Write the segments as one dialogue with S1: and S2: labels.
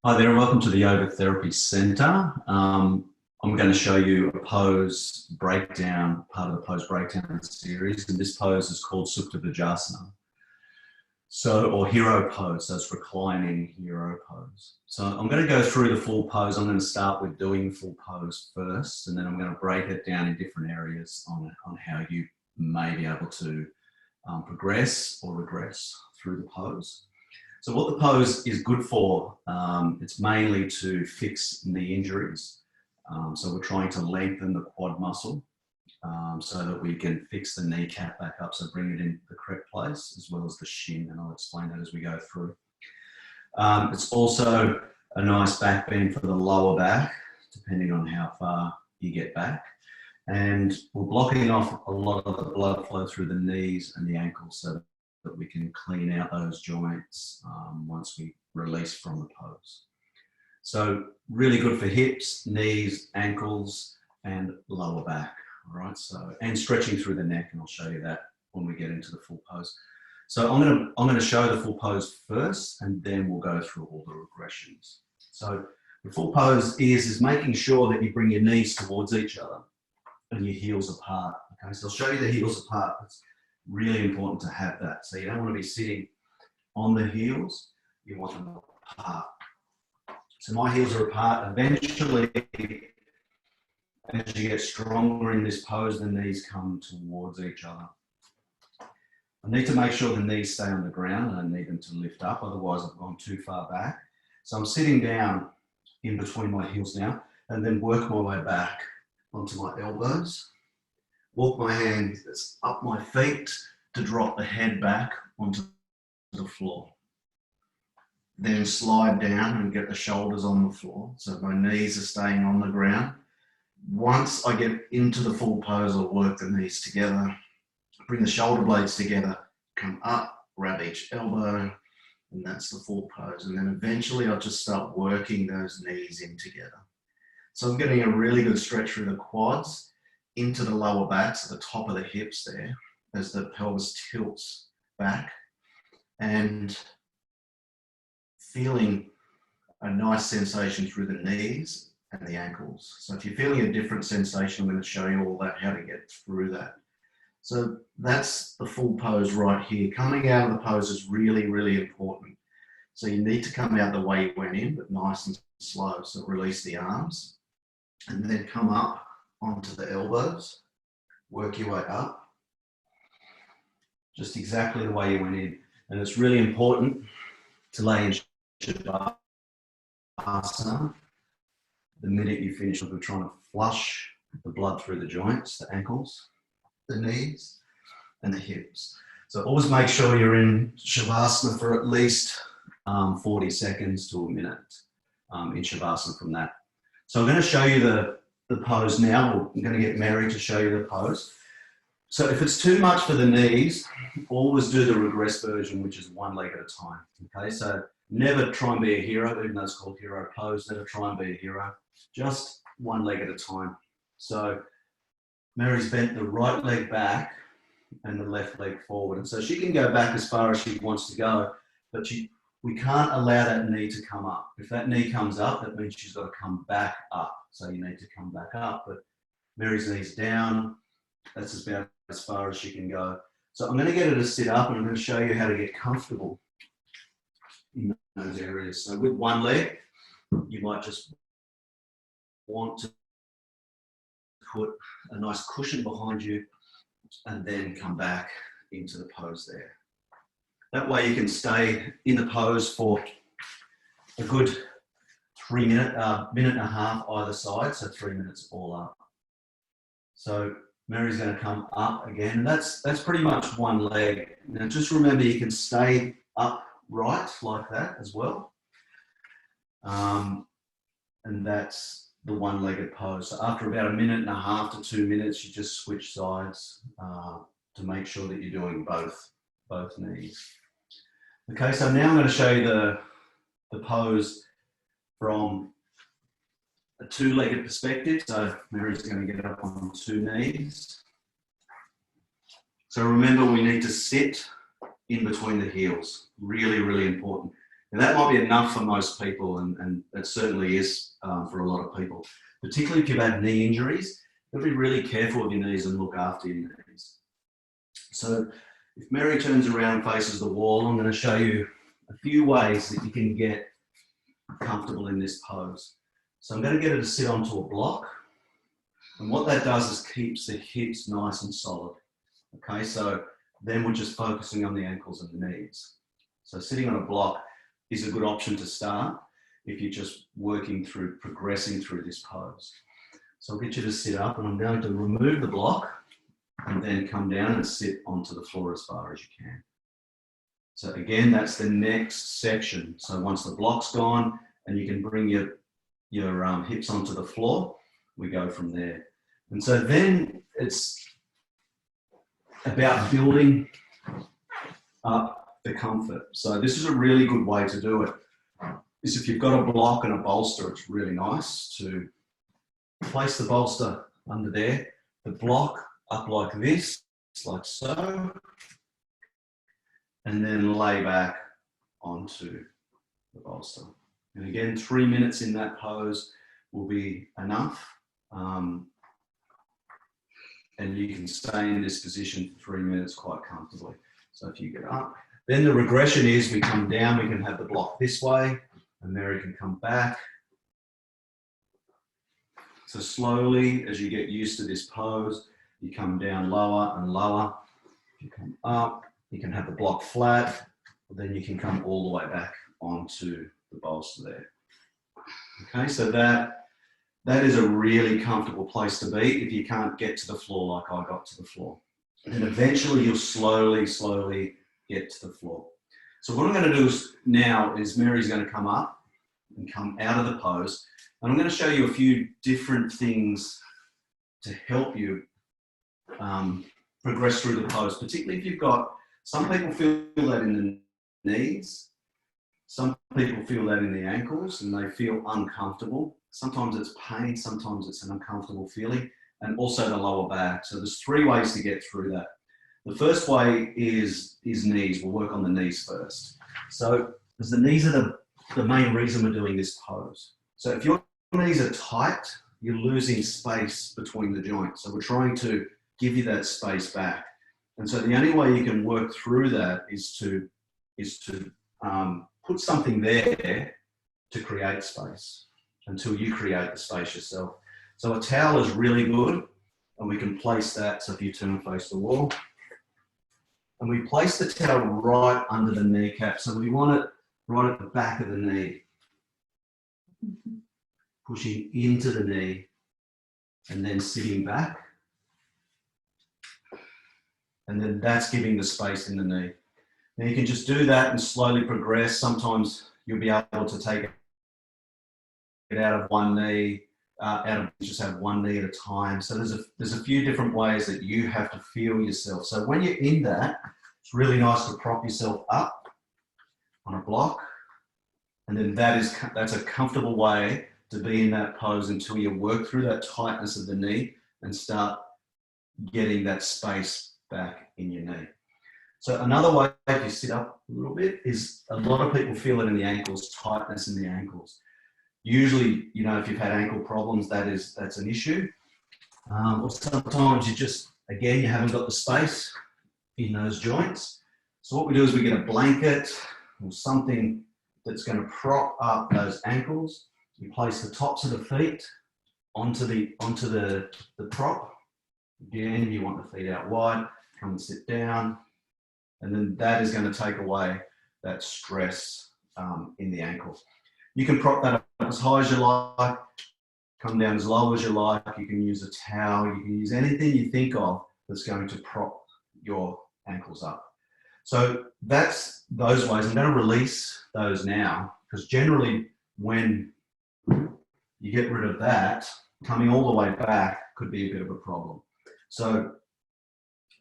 S1: Hi there and welcome to the Yoga Therapy Centre. I'm going to show you a pose breakdown, part of the pose breakdown series, and this pose is called Supta Vajrasana. Or hero pose, so it's reclining hero pose. So I'm going to go through the full pose. I'm going to start with doing full pose first, and then I'm going to break it down in different areas on how you may be able to progress or regress through the pose. So what the pose is good for, it's mainly to fix knee injuries. So we're trying to lengthen the quad muscle so that we can fix the kneecap back up, so bring it in the correct place, as well as the shin, and I'll explain that as we go through. It's also a nice back bend for the lower back, depending on how far you get back. And we're blocking off a lot of the blood flow through the knees and the ankles so that we can clean out those joints once we release from the pose. So really good for hips, knees, ankles, and lower back. All right, so and stretching through the neck, and I'll show you that when we get into the full pose. So I'm going to show the full pose first, and then we'll go through all the regressions. So the full pose is making sure that you bring your knees towards each other and your heels apart. Okay, so I'll show you the heels apart. It's really important to have that. So you don't want to be sitting on the heels, you want them apart. So my heels are apart. Eventually, as you get stronger in this pose, the knees come towards each other. I need to make sure the knees stay on the ground, and I need them to lift up, otherwise I've gone too far back. So I'm sitting down in between my heels now, and then work my way back onto my elbows. Walk my hands up my feet to drop the head back onto the floor. Then slide down and get the shoulders on the floor, so my knees are staying on the ground. Once I get into the full pose, I'll work the knees together, bring the shoulder blades together, come up, grab each elbow, and that's the full pose. And then eventually I'll just start working those knees in together. So I'm getting a really good stretch through the quads, into the lower back, so the top of the hips there, as the pelvis tilts back, and feeling a nice sensation through the knees and the ankles. So if you're feeling a different sensation, I'm going to show you all that, how to get through that. So that's the full pose right here. Coming out of the pose is really, really important. So you need to come out the way you went in, but nice and slow. So release the arms and then come up onto the elbows, work your way up, just exactly the way you went in. And it's really important to lay in Shavasana the minute you finish. We're trying to flush the blood through the joints, the ankles, the knees, and the hips. So always make sure you're in Shavasana for at least 40 seconds to a minute in Shavasana from that. So I'm going to show you the pose now. I'm going to get Mary to show you the pose. So if it's too much for the knees, always do the regress version, which is one leg at a time. Okay, so never try and be a hero, even though it's called hero pose. Never try and be a hero. Just one leg at a time. So Mary's bent the right leg back and the left leg forward. And so she can go back as far as she wants to go, but we can't allow that knee to come up. If that knee comes up, that means she's got to come back up. So you need to come back up, but Mary's knee's down. That's about as far as she can go. So I'm going to get her to sit up, and I'm going to show you how to get comfortable in those areas. So with one leg, you might just want to put a nice cushion behind you and then come back into the pose there. That way you can stay in the pose for a good 3 minute, minute and a half either side, so 3 minutes all up. So Mary's going to come up again, and that's pretty much one leg. Now just remember, you can stay upright like that as well. And that's the one-legged pose. So after about a minute and a half to 2 minutes, you just switch sides to make sure that you're doing both knees. Okay, so now I'm going to show you the pose from a two-legged perspective. So Mary's going to get up on 2 knees. So remember, we need to sit in between the heels. Really, really important. And that might be enough for most people, and it certainly is for a lot of people, particularly if you've had knee injuries. You've got to be really careful with your knees and look after your knees. So if Mary turns around and faces the wall, I'm going to show you a few ways that you can get comfortable in this pose. So I'm going to get her to sit onto a block. And what that does is keeps the hips nice and solid. Okay, so then we're just focusing on the ankles and the knees. So sitting on a block is a good option to start if you're just progressing through this pose. So I'll get you to sit up, and I'm going to remove the block and then come down and sit onto the floor as far as you can. So again, that's the next section. So once the block's gone and you can bring your hips onto the floor, we go from there. And so then it's about building up the comfort. So this is a really good way to do it. Is if you've got a block and a bolster, it's really nice to place the bolster under there, the block up like this, like so, and then lay back onto the bolster. And again, 3 minutes in that pose will be enough. And you can stay in this position for 3 minutes quite comfortably. So if you get up, then the regression is we come down, we can have the block this way, and Mary can come back. So slowly, as you get used to this pose, you come down lower and lower. You come up, you can have the block flat, then you can come all the way back onto the bolster there. Okay, so that is a really comfortable place to be if you can't get to the floor like I got to the floor. And eventually you'll slowly get to the floor. So what I'm going to do now is Mary's going to come up and come out of the pose. And I'm going to show you a few different things to help you progress through the pose, particularly if you've got, some people feel that in the knees, some people feel that in the ankles and they feel uncomfortable. Sometimes it's pain, sometimes it's an uncomfortable feeling, and also the lower back. So there's 3 ways to get through that. The first way is knees. We'll work on the knees first. So as the knees are the main reason we're doing this pose. So if your knees are tight, you're losing space between the joints. So we're trying to give you that space back. And so the only way you can work through that is to put something there to create space until you create the space yourself. So a towel is really good, and we can place that. So if you turn and face the wall, and we place the towel right under the kneecap. So we want it right at the back of the knee, pushing into the knee and then sitting back. And then that's giving the space in the knee. Now you can just do that and slowly progress. Sometimes you'll be able to take it out of one knee, just have one knee at a time. So there's a few different ways that you have to feel yourself. So when you're in that, it's really nice to prop yourself up on a block. And then that's a comfortable way to be in that pose until you work through that tightness of the knee and start getting that space back in your knee. So another way, if you sit up a little bit, is a lot of people feel it in the ankles, tightness in the ankles. Usually, you know, if you've had ankle problems, that's an issue. Or sometimes you haven't got the space in those joints. So what we do is we get a blanket or something that's going to prop up those ankles. You place the tops of the feet onto the prop. Again, you want the feet out wide, come and sit down. And then that is going to take away that stress in the ankles. You can prop that up as high as you like, come down as low as you like. You can use a towel, you can use anything you think of that's going to prop your ankles up. So that's those ways. I'm going to release those now, because generally when you get rid of that, coming all the way back could be a bit of a problem. So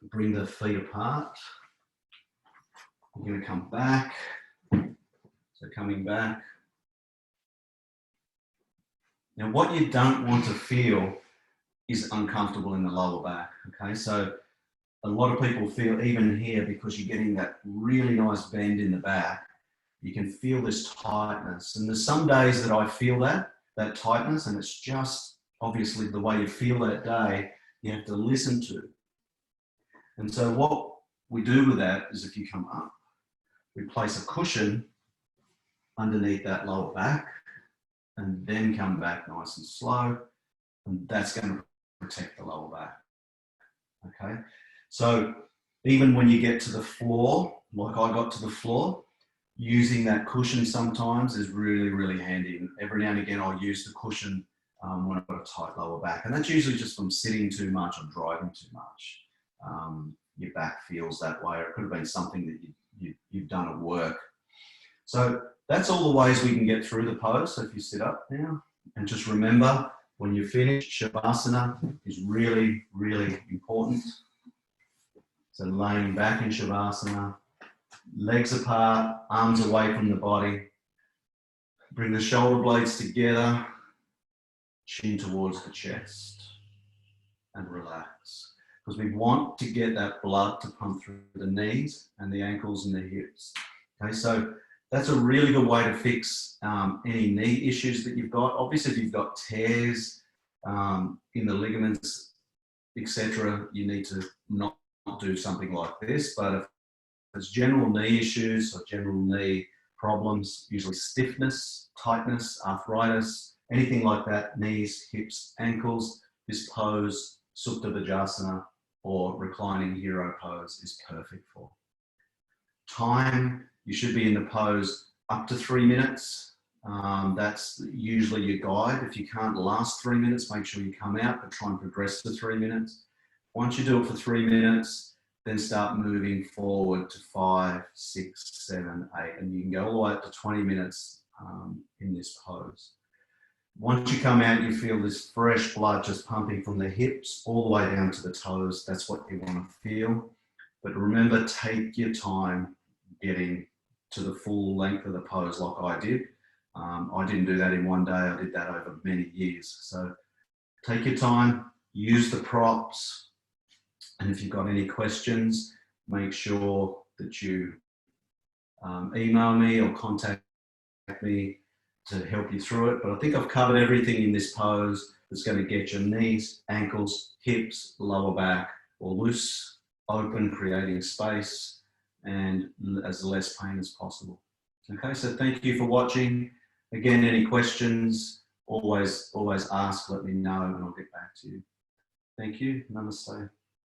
S1: bring the feet apart. You're going to come back. So coming back. Now what you don't want to feel is uncomfortable in the lower back, okay? So a lot of people feel even here, because you're getting that really nice bend in the back, you can feel this tightness. And there's some days that I feel that tightness, and it's just obviously the way you feel that day, you have to listen to. And so what we do with that is, if you come up, we place a cushion underneath that lower back and then come back nice and slow, and that's going to protect the lower back. Okay, so even when you get to the floor, like I got to the floor, using that cushion sometimes is really, really handy. And every now and again, I'll use the cushion when I've got a tight lower back. And that's usually just from sitting too much or driving too much. Your back feels that way, or it could have been something that you've done at work. So that's all the ways we can get through the pose. So if you sit up now, and just remember, when you finish, Shavasana is really, really important. So laying back in Shavasana, legs apart, arms away from the body. Bring the shoulder blades together, chin towards the chest, and relax. Because we want to get that blood to pump through the knees and the ankles and the hips. Okay, so that's a really good way to fix any knee issues that you've got. Obviously, if you've got tears in the ligaments, etc., you need to not do something like this. But if there's general knee issues or general knee problems, usually stiffness, tightness, arthritis, anything like that, knees, hips, ankles, this pose, Supta Vajrasana or reclining hero pose, is perfect for. Time, you should be in the pose up to 3 minutes. That's usually your guide. If you can't last 3 minutes, make sure you come out, but try and progress to 3 minutes. Once you do it for 3 minutes, then start moving forward to 5, 6, 7, 8, and you can go all the way up to 20 minutes in this pose. Once you come out, you feel this fresh blood just pumping from the hips all the way down to the toes. That's what you want to feel. But remember, take your time getting to the full length of the pose like I did. I didn't do that in one day. I did that over many years. So take your time, use the props. And if you've got any questions, make sure that you email me or contact me to help you through it. But I think I've covered everything in this pose that's going to get your knees, ankles, hips, lower back all loose, open, creating space, and as less pain as possible. Okay, so thank you for watching. Again, any questions, always ask, let me know, and I'll get back to you. Thank you. Namaste.